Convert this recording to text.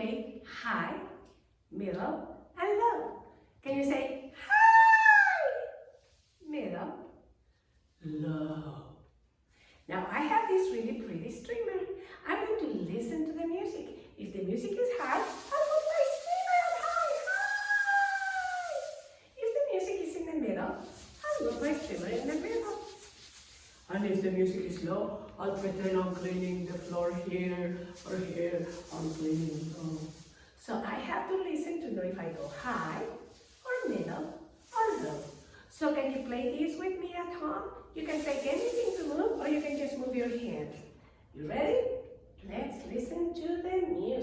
play high, middle, and low. Can you say high, middle, low? Now I have this really pretty streamer. I'm going to listen to the music. If the music is high, I'll put my streamer up high, high. If the music is in the middle, I'll put my streamer in the middle. And if the music is low, I'll pretend I'm cleaning the floor here or here. I'm cleaning. So I have to listen to know if I go high or middle or low. So can you play this with me at home? You can take anything to move or you can just move your hands. You ready? Let's listen to the music.